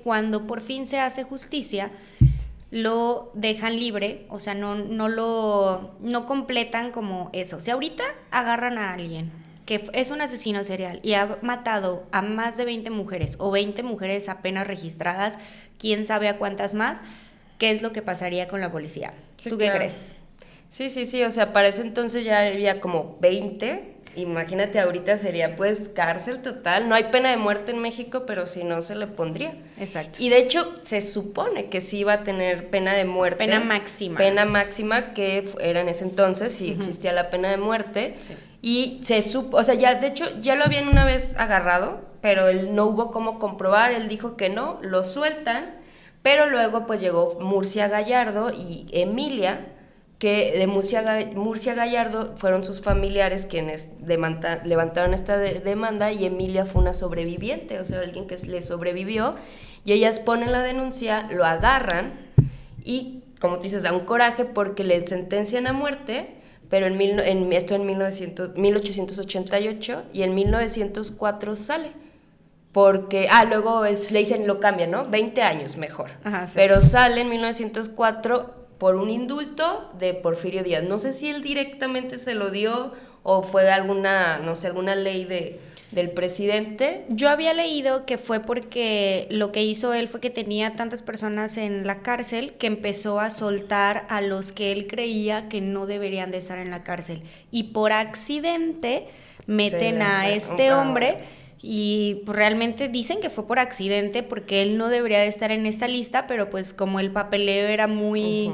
Cuando por fin se hace justicia, lo dejan libre, o sea, no completan como eso. Si ahorita agarran a alguien que es un asesino serial y ha matado a más de 20 mujeres o 20 mujeres apenas registradas, quién sabe a cuántas más, ¿qué es lo que pasaría con la policía? Sí, ¿Tú qué claro. crees? Sí, o sea, para ese entonces ya había como 20. Imagínate, ahorita sería pues cárcel total. No hay pena de muerte en México, pero si no se le pondría. Exacto. Y de hecho se supone que sí iba a tener pena de muerte. Pena máxima. Pena máxima, que era en ese entonces, sí existía la pena de muerte. Sí. Y o sea, ya de hecho ya lo habían una vez agarrado, pero él no hubo cómo comprobar, él dijo que no, lo sueltan, pero luego pues llegó Murcia Gallardo y Emilia, que de Murcia Gallardo fueron sus familiares quienes levantaron esta demanda, y Emilia fue una sobreviviente, o sea, alguien que le sobrevivió, y ellas ponen la denuncia, lo agarran y, como tú dices, da un coraje porque le sentencian a muerte, pero esto en 1888, y en 1904 sale. Porque, luego le dicen, lo cambian, ¿no? 20 años mejor. Ajá, sí. Pero sale en 1904 por un indulto de Porfirio Díaz. No sé si él directamente se lo dio o fue alguna, no sé, alguna ley del presidente. Yo había leído que fue porque lo que hizo él fue que tenía tantas personas en la cárcel que empezó a soltar a los que él creía que no deberían de estar en la cárcel. Y por accidente meten a este hombre y pues realmente dicen que fue por accidente porque él no debería de estar en esta lista, pero pues como el papeleo era muy...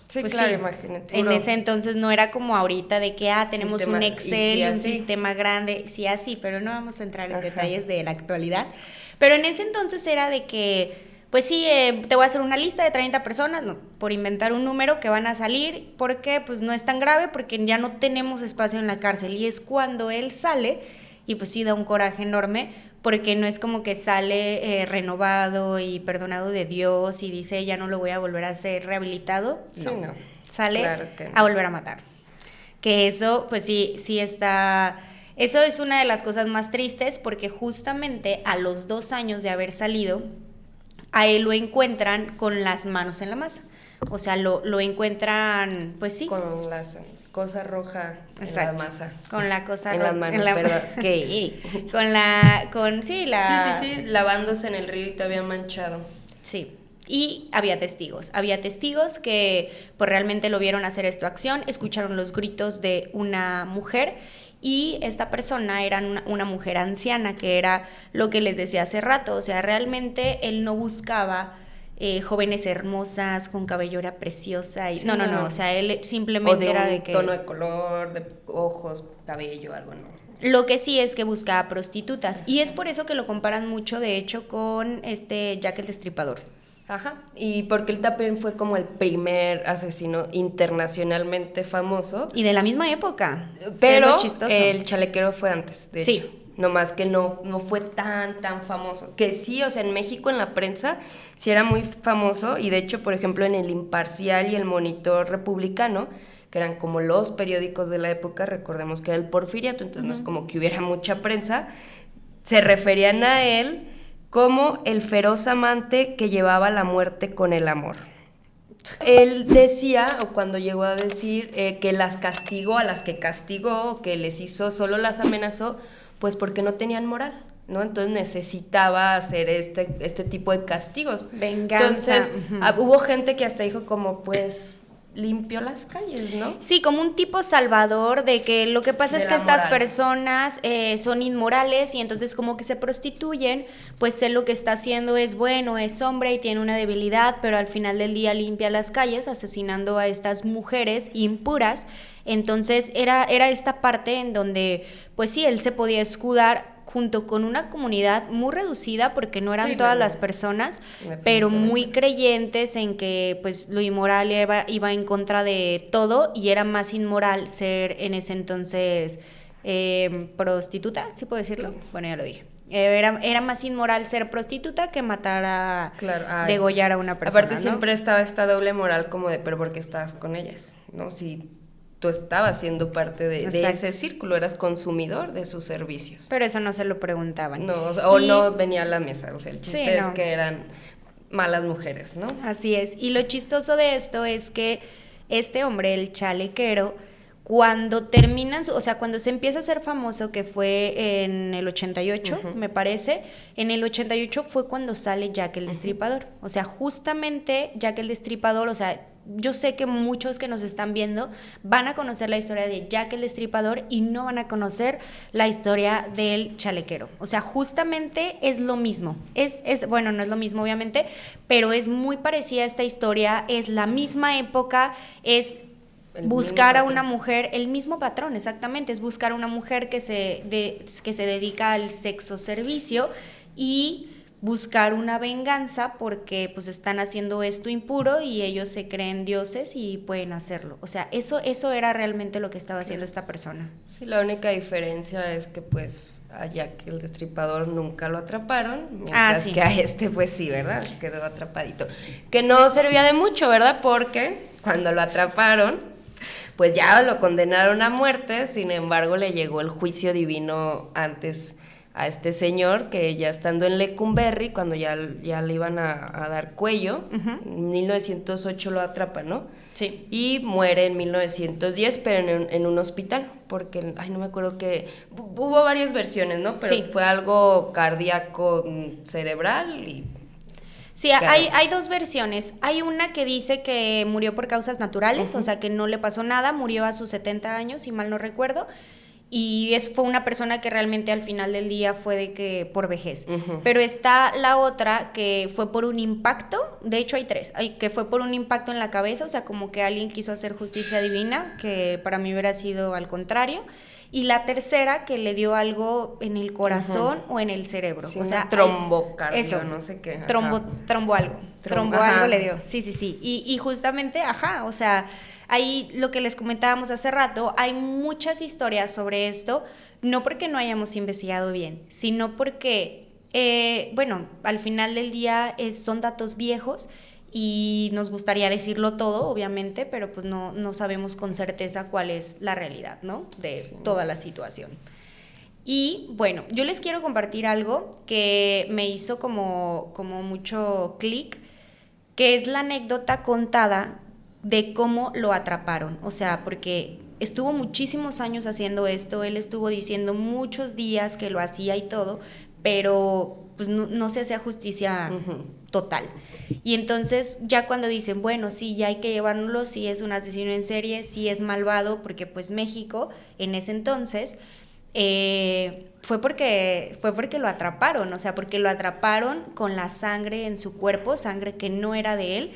Sí, pues claro, sí, imagínate. en ese entonces no era como ahorita de que tenemos un Excel y un sistema grande, sí así, pero no vamos a entrar en detalles de la actualidad. Pero en ese entonces era de que, pues sí, te voy a hacer una lista de 30 personas, no, por inventar un número que van a salir, porque pues no es tan grave, porque ya no tenemos espacio en la cárcel. Y es cuando él sale, y pues sí da un coraje enorme, porque no es como que sale renovado y perdonado de Dios y dice ya no lo voy a volver a hacer rehabilitado. Sí, no. no. Sale Claro que no. a volver a matar. Que eso, pues sí está... Eso es una de las cosas más tristes porque justamente a los 2 años de haber salido, a él lo encuentran con las manos en la masa. O sea, lo encuentran, pues sí. Con la cosa roja en la masa. Con la cosa en las manos, perdón. ¿Qué? Sí, la... Sí, lavándose en el río y te había manchado. Sí. Y había testigos que pues realmente lo vieron hacer esta acción, escucharon los gritos de una mujer y esta persona era una mujer anciana, que era lo que les decía hace rato, o sea, realmente él no buscaba jóvenes hermosas, con cabellera preciosa, y Sí, no, o sea, él simplemente era de que... tono de color, de ojos, cabello, algo, no. Lo que sí es que buscaba prostitutas, y es por eso que lo comparan mucho, de hecho, con Jack el Destripador. Ajá, y porque él también fue como el primer asesino internacionalmente famoso. Y de la misma época. Pero el chalequero fue antes, de hecho. Sí. Nomás que no fue tan famoso. Que sí, o sea, en México en la prensa sí era muy famoso, y de hecho, por ejemplo, en El Imparcial y El Monitor Republicano, que eran como los periódicos de la época, recordemos que era el Porfiriato, entonces no es como que hubiera mucha prensa, se referían a él como el feroz amante que llevaba la muerte con el amor. Él decía, o cuando llegó a decir, que las castigó, a las que castigó, que les hizo, solo las amenazó, pues porque no tenían moral, ¿no? Entonces necesitaba hacer este tipo de castigos. Venganza. Entonces, hubo gente que hasta dijo como, pues, limpió las calles, ¿no? Sí, como un tipo salvador de que lo que pasa es que estas personas son inmorales y entonces como que se prostituyen, pues él lo que está haciendo es bueno, es hombre y tiene una debilidad, pero al final del día limpia las calles asesinando a estas mujeres impuras. Entonces era esta parte en donde pues sí, él se podía escudar junto con una comunidad muy reducida porque no eran todas las personas, pero muy creyentes en que pues lo inmoral iba en contra de todo, y era más inmoral ser en ese entonces prostituta, ¿sí puedo decirlo? Sí. Bueno, ya lo dije. Era más inmoral ser prostituta que matar degollar a una persona. Aparte, ¿no? Siempre estaba esta doble moral como de, pero ¿por qué estás con ellas? ¿No? Si tú estabas siendo parte de Exacto. ese círculo, eras consumidor de sus servicios. Pero eso no se lo preguntaban. No, o no venía a la mesa, o sea, el chiste Sí, es no. que eran malas mujeres, ¿no? Así es. Y lo chistoso de esto es que este hombre, el chalequero, cuando terminan, o sea, cuando se empieza a hacer famoso, que fue en el 88, me parece, en el 88 fue cuando sale Jack el Destripador. O sea, justamente Jack el Destripador, o sea, yo sé que muchos que nos están viendo van a conocer la historia de Jack el Destripador y no van a conocer la historia del chalequero. O sea, justamente es lo mismo. Bueno, no es lo mismo obviamente, pero es muy parecida a esta historia, es la misma época, es buscar a una mujer, el mismo patrón, exactamente, es buscar a una mujer que se dedica al sexo servicio y buscar una venganza porque pues están haciendo esto impuro y ellos se creen dioses y pueden hacerlo. O sea, eso era realmente lo que estaba haciendo esta persona. Sí, la única diferencia es que pues a Jack el Destripador nunca lo atraparon, mientras sí. que a este pues sí, ¿verdad? Quedó atrapadito. Que no servía de mucho, ¿verdad? Porque cuando lo atraparon, pues ya lo condenaron a muerte, sin embargo le llegó el juicio divino antes a este señor, que ya estando en Lecumberri, cuando ya le iban a dar cuello, en 1908 lo atrapan, ¿no? Sí. Y muere en 1910, pero en un hospital, porque, no me acuerdo que hubo varias versiones, ¿no? Pero sí. Fue algo cardíaco cerebral y... Sí, hay dos versiones. Hay una que dice que murió por causas naturales, o sea, que no le pasó nada, murió a sus 70 años, si mal no recuerdo, y fue una persona que realmente al final del día fue de que por vejez. Pero está la otra que fue por un impacto, de hecho hay tres, que fue por un impacto en la cabeza, o sea, como que alguien quiso hacer justicia divina, que para mí hubiera sido al contrario. Y la tercera que le dio algo en el corazón o en el cerebro. Sí, o sea, trombocardio, no sé qué. Trombo algo le dio. Sí. Y justamente, o sea, ahí lo que les comentábamos hace rato, hay muchas historias sobre esto, no porque no hayamos investigado bien, sino porque, al final del día son datos viejos y nos gustaría decirlo todo, obviamente, pero pues no sabemos con certeza cuál es la realidad, ¿no? De toda la situación. Y bueno, yo les quiero compartir algo que me hizo como mucho clic, que es la anécdota contada de cómo lo atraparon. O sea, porque estuvo muchísimos años haciendo esto, él estuvo diciendo muchos días que lo hacía y todo, pero pues no se hacía justicia total. Y entonces ya cuando dicen, bueno, sí, ya hay que llevárnoslo, sí es un asesino en serie, sí es malvado, porque pues México en ese entonces fue porque lo atraparon, o sea, porque lo atraparon con la sangre en su cuerpo, sangre que no era de él,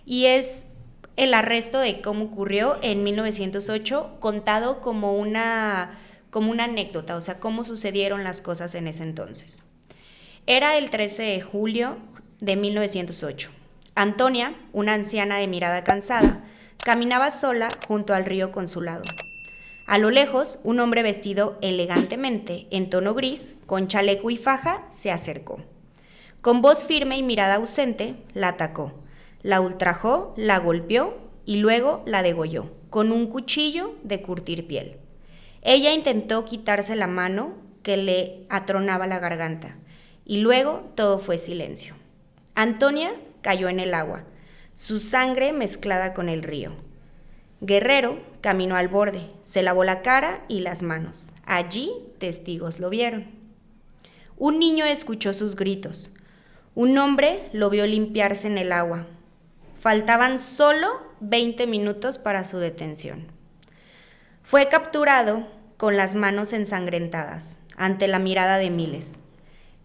y es el arresto de cómo ocurrió en 1908, contado como una anécdota, o sea, cómo sucedieron las cosas en ese entonces. Era el 13 de julio de 1908. Antonia, una anciana de mirada cansada, caminaba sola junto al río Consulado. A lo lejos, un hombre vestido elegantemente, en tono gris, con chaleco y faja, se acercó. Con voz firme y mirada ausente, la atacó, la ultrajó, la golpeó y luego la degolló, con un cuchillo de curtir piel. Ella intentó quitarse la mano que le atronaba la garganta, y luego todo fue silencio. Antonia cayó en el agua, su sangre mezclada con el río. Guerrero caminó al borde, se lavó la cara y las manos. Allí testigos lo vieron. Un niño escuchó sus gritos. Un hombre lo vio limpiarse en el agua. Faltaban solo 20 minutos para su detención. Fue capturado con las manos ensangrentadas, ante la mirada de miles.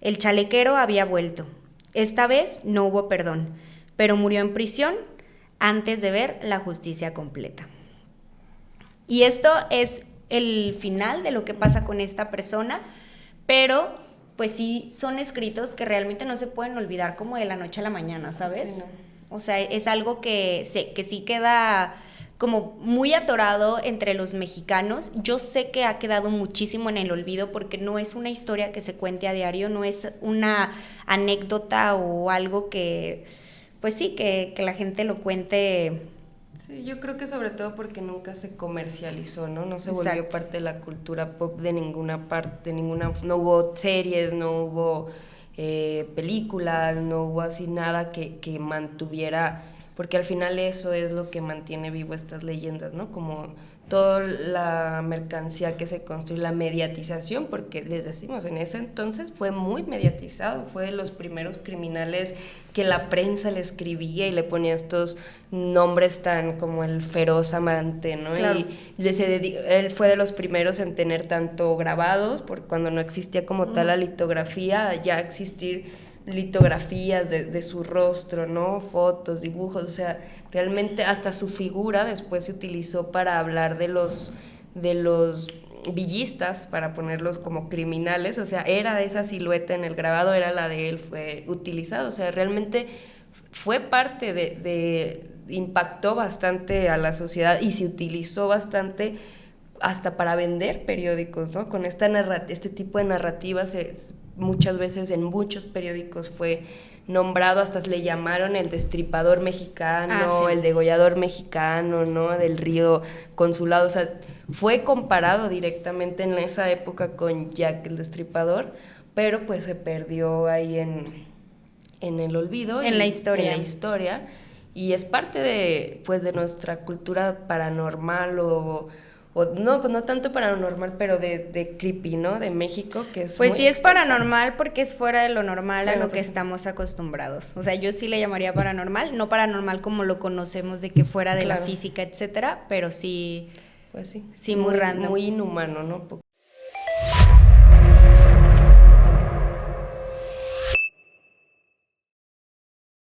El chalequero había vuelto. Esta vez no hubo perdón, pero murió en prisión antes de ver la justicia completa. Y esto es el final de lo que pasa con esta persona, pero pues sí son escritos que realmente no se pueden olvidar como de la noche a la mañana, ¿sabes? Sí, no. O sea, es algo que sí queda como muy atorado entre los mexicanos. Yo sé que ha quedado muchísimo en el olvido porque no es una historia que se cuente a diario, no es una anécdota o algo que, pues sí, que la gente lo cuente Sí, yo creo que sobre todo porque nunca se comercializó, ¿no? No se volvió parte de la cultura pop de ninguna parte, no hubo series, no hubo películas, no hubo así nada que mantuviera, porque al final eso es lo que mantiene vivo estas leyendas, ¿no? Como toda la mercancía que se construye, la mediatización, porque les decimos, en ese entonces fue muy mediatizado, fue de los primeros criminales que la prensa le escribía y le ponía estos nombres tan como el feroz amante, ¿no? Claro. Y él fue de los primeros en tener tanto grabados, porque cuando no existía como tal la litografía, ya existir litografías de su rostro, ¿no? Fotos, dibujos, o sea, realmente hasta su figura después se utilizó para hablar de los villistas, para ponerlos como criminales, o sea, era esa silueta en el grabado, era la de él, fue utilizado, o sea, realmente fue parte impactó bastante a la sociedad y se utilizó bastante hasta para vender periódicos, ¿no? Con este tipo de narrativas muchas veces en muchos periódicos fue nombrado, hasta le llamaron el destripador mexicano, sí. el degollador mexicano, ¿no? Del río Consulado, o sea, fue comparado directamente en esa época con Jack el Destripador, pero pues se perdió ahí en el olvido. En la historia. En la historia, y es parte de nuestra cultura paranormal o no, pues no tanto paranormal, pero de creepy, ¿no? De México, que es pues muy sí es extensa. paranormal porque es fuera de lo normal, bueno, a lo pues que estamos acostumbrados. O sea, yo sí le llamaría paranormal, no paranormal como lo conocemos de que fuera de la física, etcétera, pero sí, pues sí, sí muy random. Muy inhumano, ¿no?